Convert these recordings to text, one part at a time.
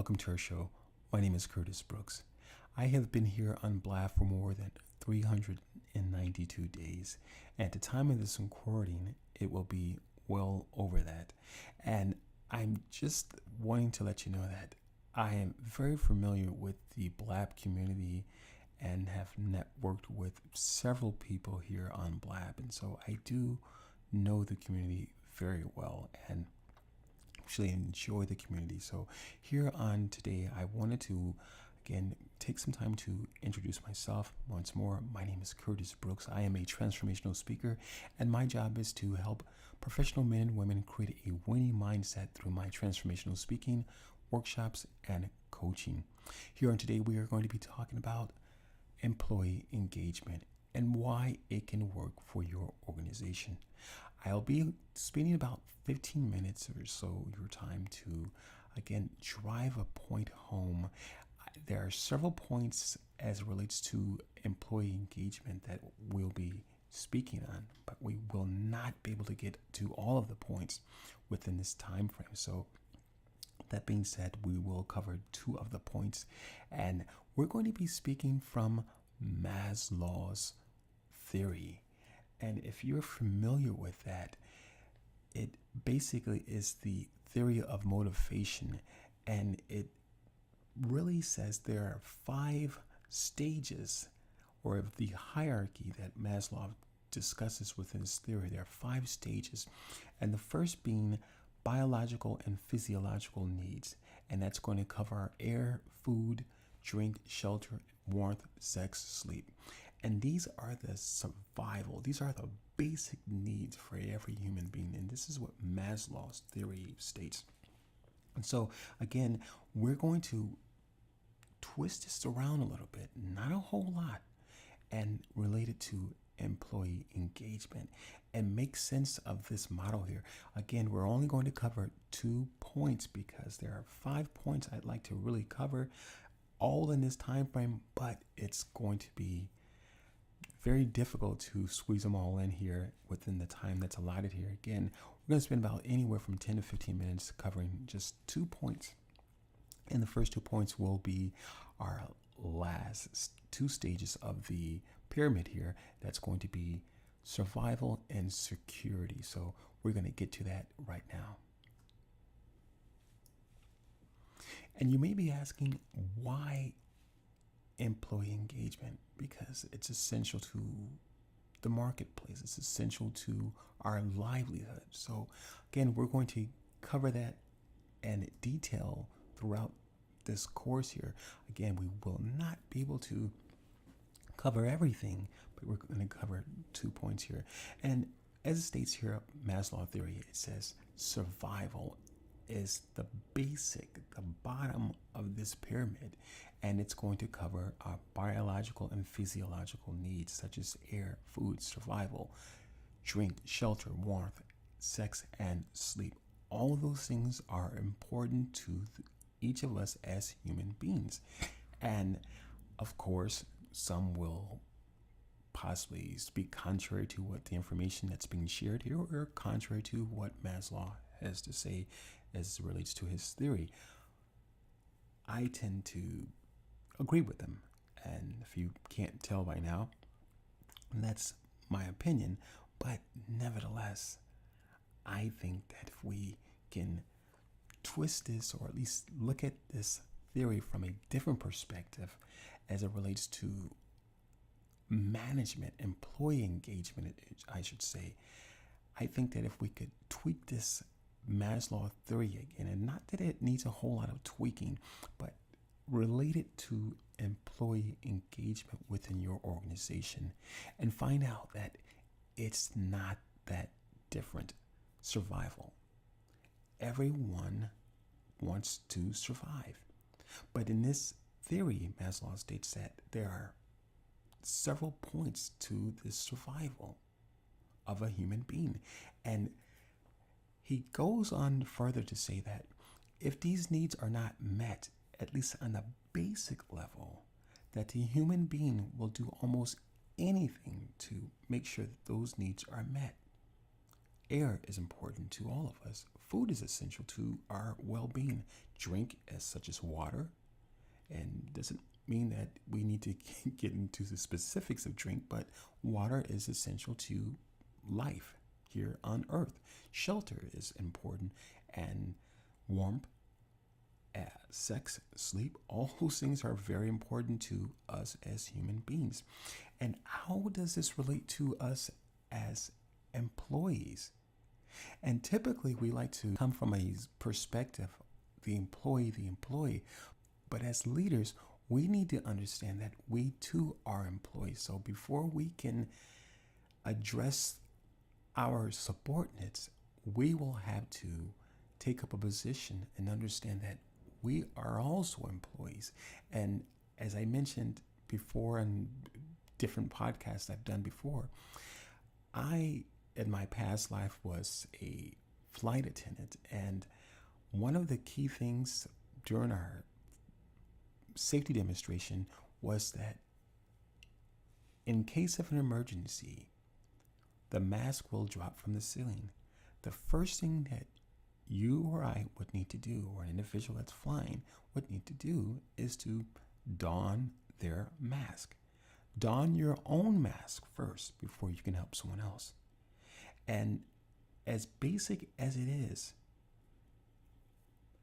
welcome to our show. My name is Curtis Brooks. I have been here on Blab for more than 392 days. At the time of this recording, it will be well over that. And I'm just wanting to let you know that I am very familiar with the Blab community and have networked with several people here on Blab. And so I do know the community very well and actually enjoy the community. So here on today, I wanted to again take some time to introduce myself once more. My name is Curtis Brooks. I am a transformational speaker, and my job is to help professional men and women create a winning mindset through my transformational speaking, workshops, and coaching. Here on today, we are going to be talking about employee engagement and why it can work for your organization. I'll be spending about 15 minutes or so your time to, again, drive a point home. There are several points as it relates to employee engagement that we'll be speaking on, but we will not be able to get to all of the points within this time frame. So that being said, we will cover two of the points, and we're going to be speaking from Maslow's theory. And if you're familiar with that, it basically is the theory of motivation, and it really says there are 5 stages, or the hierarchy that Maslow discusses within his theory. There are 5 stages, and the first being biological and physiological needs, and that's going to cover our air, food, drink, shelter, warmth, sex, sleep. And these are the survival, these are the basic needs for every human being. And this is what Maslow's theory states. And so, again, we're going to twist this around a little bit, not a whole lot, and relate it to employee engagement and make sense of this model here. Again, we're only going to cover 2 points because there are 5 points I'd like to really cover all in this time frame, but it's going to be very difficult to squeeze them all in here within the time that's allotted here. Again, we're going to spend about anywhere from 10 to 15 minutes covering just 2 points. And the first 2 points will be our last 2 stages of the pyramid here. That's going to be survival and security. So we're going to get to that right now. And you may be asking, why employee engagement? Because it's essential to the marketplace. It's essential to our livelihood. So again, we're going to cover that in detail throughout this course here. Again, we will not be able to cover everything, but we're going to cover 2 points here. And as it states here, Maslow theory, it says survival is the basic, the bottom of this pyramid, and it's going to cover our biological and physiological needs such as air, food, survival, drink, shelter, warmth, sex, and sleep. All of those things are important to each of us as human beings. And of course, some will possibly speak contrary to what the information that's being shared here, or contrary to what Maslow has to say as it relates to his theory. I tend to agree with them, and if you can't tell by now, that's my opinion. But nevertheless, I think that if we can twist this, or at least look at this theory from a different perspective as it relates to management, employee engagement, I should say, I think that if we could tweak this Maslow theory again, and not that it needs a whole lot of tweaking, but relate it to employee engagement within your organization and find out that it's not that different. Survival. Everyone wants to survive. But in this theory, Maslow states that there are several points to the survival of a human being. And he goes on further to say that if these needs are not met, at least on the basic level, that the human being will do almost anything to make sure that those needs are met. Air is important to all of us. Food is essential to our well-being. Drink as such as water, and doesn't mean that we need to get into the specifics of drink, but water is essential to life here on earth. Shelter is important, and warmth, sex, sleep, all those things are very important to us as human beings. And how does this relate to us as employees? And typically we like to come from a perspective, the employee. But as leaders, we need to understand that we too are employees. So before we can address our subordinates, we will have to take up a position and understand that we are also employees. And as I mentioned before in different podcasts I've done before, I, in my past life, was a flight attendant. And one of the key things during our safety demonstration was that in case of an emergency, the mask will drop from the ceiling. The first thing that you or I would need to do, or an individual that's flying would need to do, is to don their mask. Don your own mask first before you can help someone else. And as basic as it is,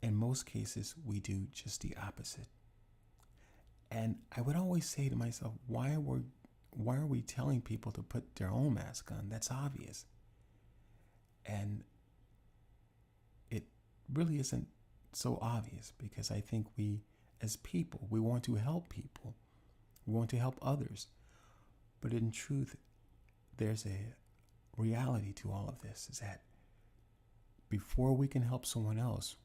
in most cases, we do just the opposite. And I would always say to myself, why are we telling people to put their own mask on? That's obvious. And it really isn't so obvious, because I think we, as people, we want to help people. We want to help others. But in truth, there's a reality to all of this, is that before we can help someone else,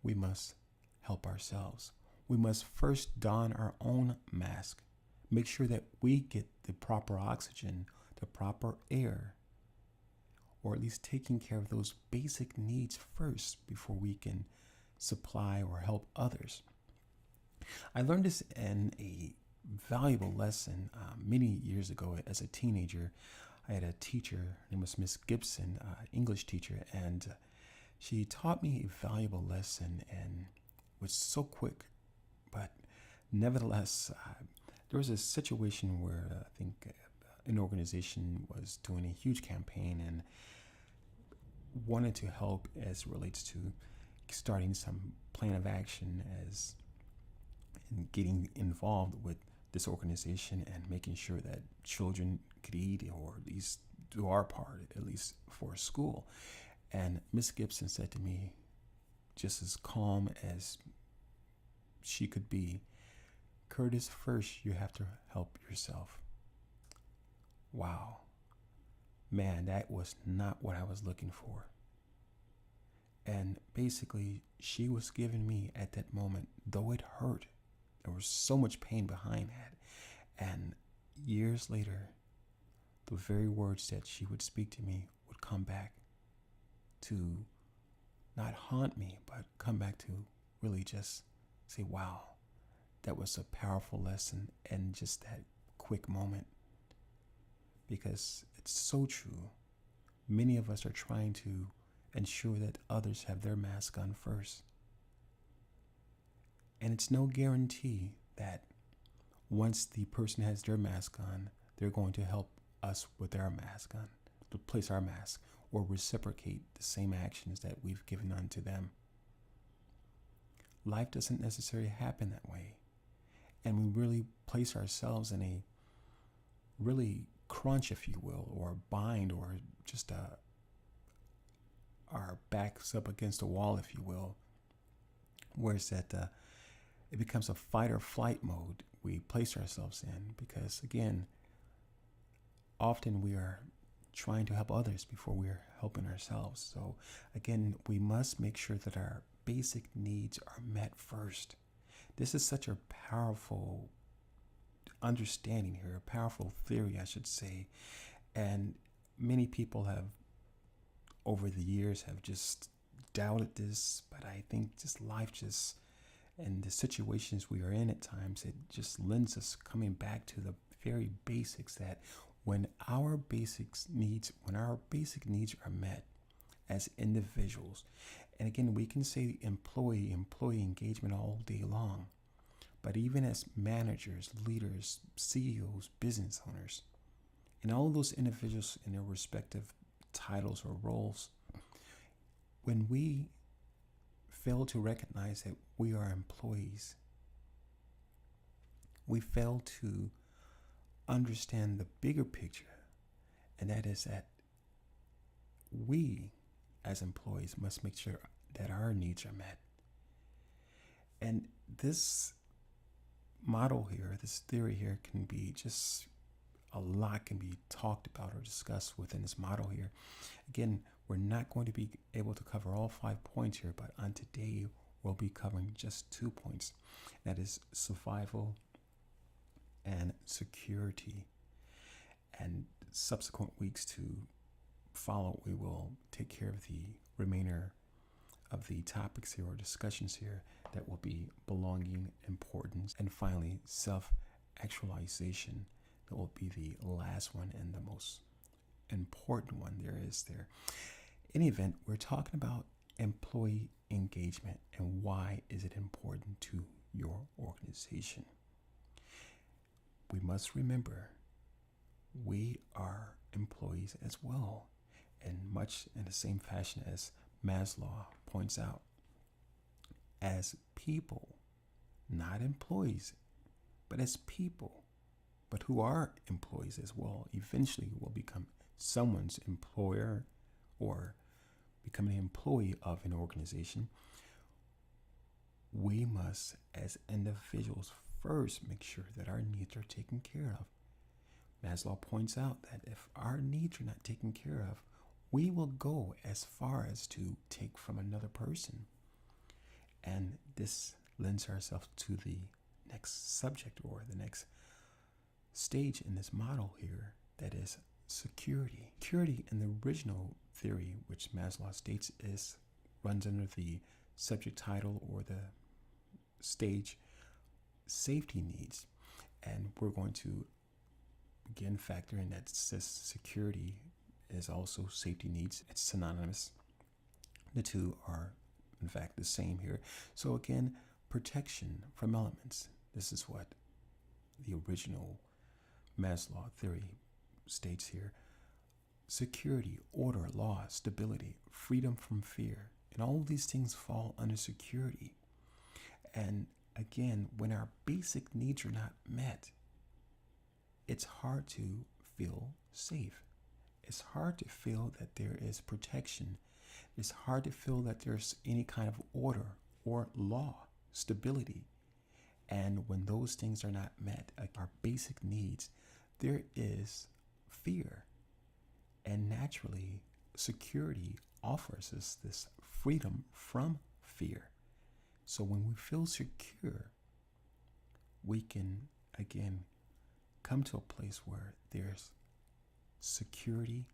we must help ourselves. We must first don our own mask, make sure that we get the proper oxygen, the proper air, or at least taking care of those basic needs first before we can supply or help others. I learned this in a valuable lesson many years ago as a teenager. I had a teacher, her name was Miss Gibson, English teacher, and she taught me a valuable lesson, and was so quick. But nevertheless, there was a situation where I think an organization was doing a huge campaign and wanted to help as it relates to starting some plan of action as in getting involved with this organization and making sure that children could eat, or at least do our part, at least for school. And Miss Gibson said to me, just as calm as she could be, "Curtis, first you have to help yourself." Wow. Man, that was not what I was looking for. And basically, she was giving me at that moment, though it hurt, there was so much pain behind that. And years later, the very words that she would speak to me would come back to not haunt me, but come back to really just say, wow, that was a powerful lesson, and just that quick moment. Because it's so true. Many of us are trying to ensure that others have their mask on first. And it's no guarantee that once the person has their mask on, they're going to help us with our mask on, to place our mask, or reciprocate the same actions that we've given unto them. Life doesn't necessarily happen that way. And we really place ourselves in a really crunch, if you will, or bind, or just our backs up against a wall, if you will, where it's that it becomes a fight or flight mode we place ourselves in, because again, often we are trying to help others before we're helping ourselves. So again, we must make sure that our basic needs are met first. This is such a powerful understanding here, a powerful theory, I should say. And many people have, over the years, have just doubted this, but I think just life just, and the situations we are in at times, it just lends us coming back to the very basics, that when our basic needs are met, as individuals. And again, we can say employee engagement all day long. But even as managers, leaders, CEOs, business owners, and all those individuals in their respective titles or roles, when we fail to recognize that we are employees, we fail to understand the bigger picture, and that is that we as employees must make sure that our needs are met. And this model here, this theory here, can be just a lot can be talked about or discussed within this model here. Again, we're not going to be able to cover all 5 points here, but on today we'll be covering just 2 points. That is survival and security. And subsequent weeks to follow, we will take care of the remainder of the topics here or discussions here that will be belonging, importance, and finally self-actualization. That will be the last one and the most important one there is there. In any event, we're talking about employee engagement and why is it important to your organization. We must remember we are employees as well, and much in the same fashion as Maslow points out, as people, not employees, but as people, but who are employees as well, eventually will become someone's employer or become an employee of an organization. We must, as individuals, first make sure that our needs are taken care of. Maslow points out that if our needs are not taken care of, we will go as far as to take from another person. And this lends ourselves to the next subject or the next stage in this model here, that is security. Security in the original theory, which Maslow states runs under the subject title or the stage safety needs. And we're going to again factor in that security is also safety needs. It's synonymous. The two are in fact the same here. So again, protection from elements. This is what the original Maslow theory states here. Security, order, law, stability, freedom from fear. And all of these things fall under security. And again, when our basic needs are not met, it's hard to feel safe. It's hard to feel that there is protection. It's hard to feel that there's any kind of order or law, stability. And when those things are not met, our basic needs, there is fear. And naturally, security offers us this freedom from fear. So when we feel secure, we can, again, come to a place where there's security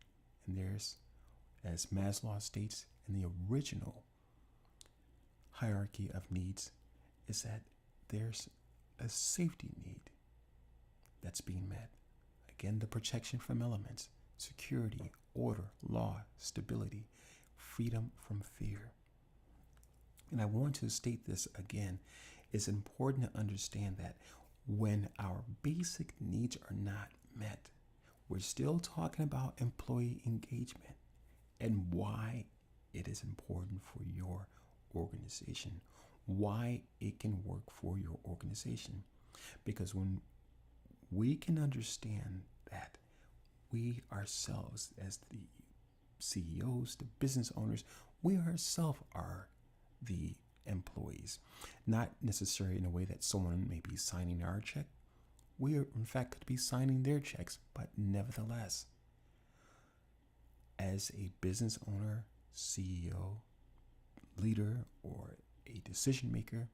and there's, as Maslow states in the original hierarchy of needs, is that there's a safety need that's being met. Again, the protection from elements, security, order, law, stability, freedom from fear. And I want to state this again. It's important to understand that when our basic needs are not met, we're still talking about employee engagement and why it is important for your organization, why it can work for your organization. Because when we can understand that we ourselves, as the CEOs, the business owners, we ourselves are the employees, not necessarily in a way that someone may be signing our check. We are, in fact, could be signing their checks, but nevertheless, as a business owner, CEO, leader, or a decision maker,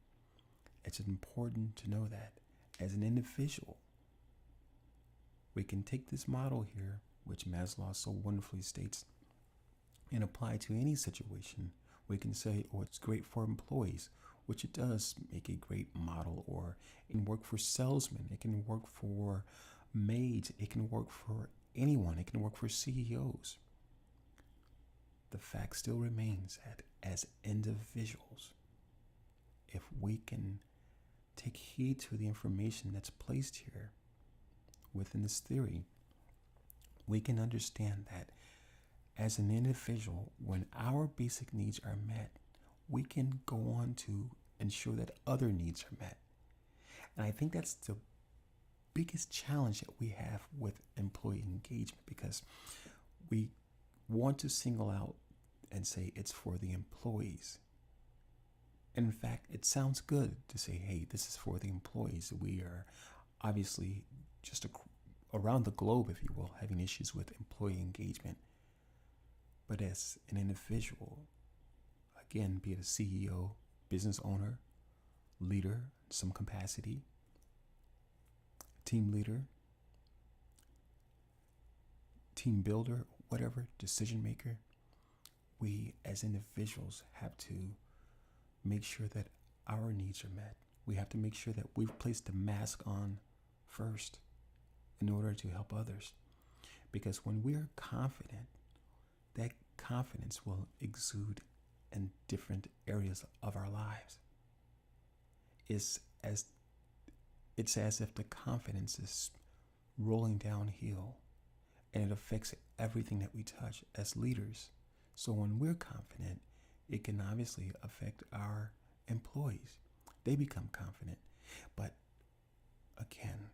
it's important to know that as an individual, we can take this model here, which Maslow so wonderfully states, and apply to any situation. We can say, oh, it's great for employees, which it does make a great model, or it can work for salesmen, it can work for maids, it can work for anyone, it can work for CEOs. the fact still remains that as individuals, if we can take heed to the information that's placed here within this theory, we can understand that as an individual, when our basic needs are met, we can go on to ensure that other needs are met. And I think that's the biggest challenge that we have with employee engagement, because we want to single out and say it's for the employees. And in fact, it sounds good to say, hey, this is for the employees. We are obviously just around the globe, if you will, having issues with employee engagement. But as an individual, again, be it a CEO, business owner, leader, some capacity, team leader, team builder, whatever, decision maker, we as individuals have to make sure that our needs are met. We have to make sure that we've placed the mask on first in order to help others. Because when we're confident, that confidence will exude in different areas of our lives. It's as if the confidence is rolling downhill, and it affects everything that we touch as leaders. So when we're confident, it can obviously affect our employees. They become confident. But again,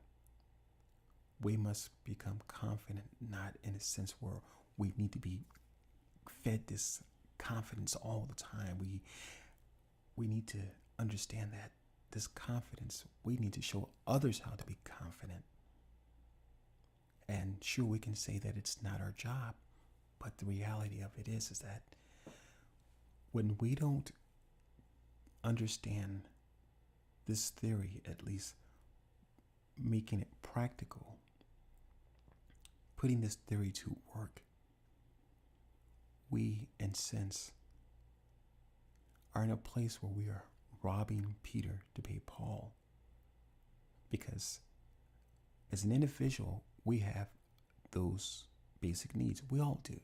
we must become confident, not in a sense where we need to be fed this confidence all the time. We need to understand that this confidence, we need to show others how to be confident. And sure, we can say that it's not our job, but the reality of it is that when we don't understand this theory, at least making it practical, putting this theory to work, we, in a sense, are in a place where we are robbing Peter to pay Paul. Because as an individual, we have those basic needs. We all do.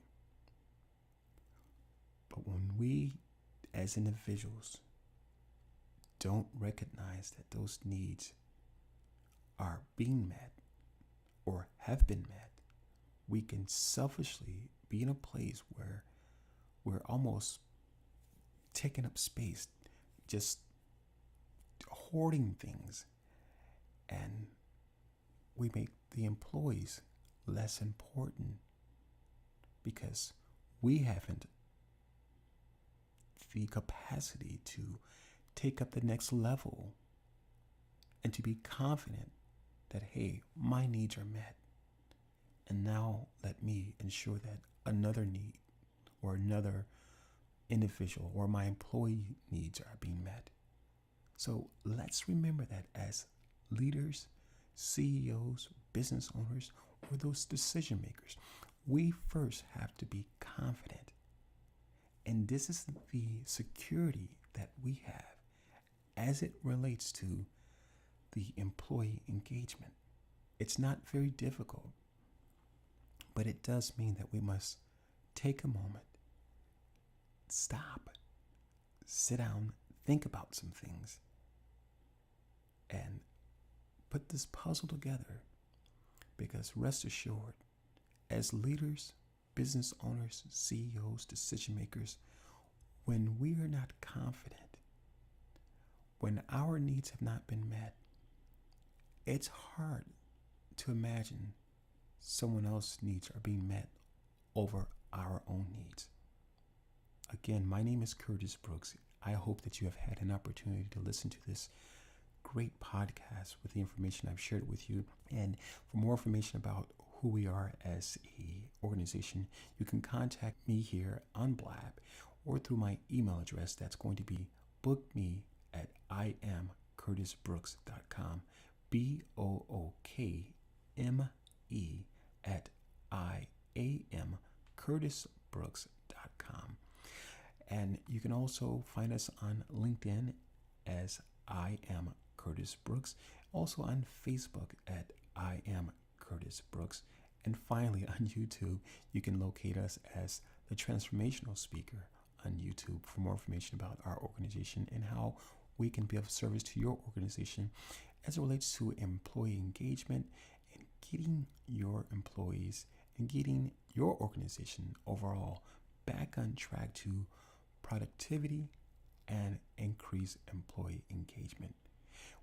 But when we, as individuals, don't recognize that those needs are being met or have been met, we can selfishly be in a place where we're almost taking up space, just hoarding things, and we make the employees less important because we haven't the capacity to take up the next level and to be confident that, hey, my needs are met. And now let me ensure that another need or another individual or my employee needs are being met. So let's remember that as leaders, CEOs, business owners, or those decision makers, we first have to be confident. And this is the security that we have as it relates to the employee engagement. It's not very difficult, but it does mean that we must take a moment, stop, sit down, think about some things, and put this puzzle together. Because rest assured, as leaders, business owners, CEOs, decision makers, when we are not confident, when our needs have not been met, it's hard to imagine someone else's needs are being met over our own needs. Again, my name is Curtis Brooks. I hope that you have had an opportunity to listen to this great podcast with the information I've shared with you. And for more information about who we are as a organization, you can contact me here on Blab or through my email address. That's going to be bookme@iamcurtisbrooks.com, BOOKME@IAMCurtisbrooks.com. And you can also find us on LinkedIn as I Am Curtis Brooks, also on Facebook at I Am Curtis Brooks, and finally on YouTube you can locate us as the Transformational Speaker on YouTube for more information about our organization and how we can be of service to your organization as it relates to employee engagement and getting your employees and getting your organization overall back on track to productivity and increase employee engagement.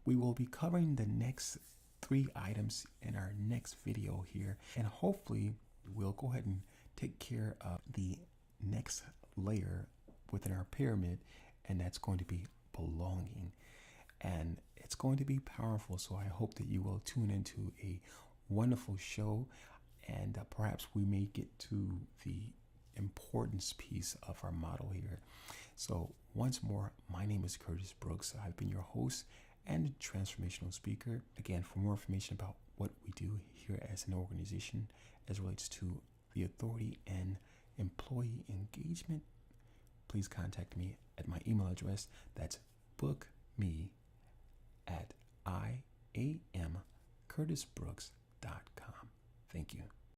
We will be covering the next 3 items in our next video here, and hopefully we'll go ahead and take care of the next layer within our pyramid, and that's going to be belonging. And it's going to be powerful, so I hope that you will tune into a wonderful show, and perhaps we may get to the importance piece of our model here. So once more, my name is Curtis Brooks. I've been your host and transformational speaker. Again, for more information about what we do here as an organization as it relates to the authority and employee engagement, please contact me at my email address. That's bookme@iamcurtisbrooks.com.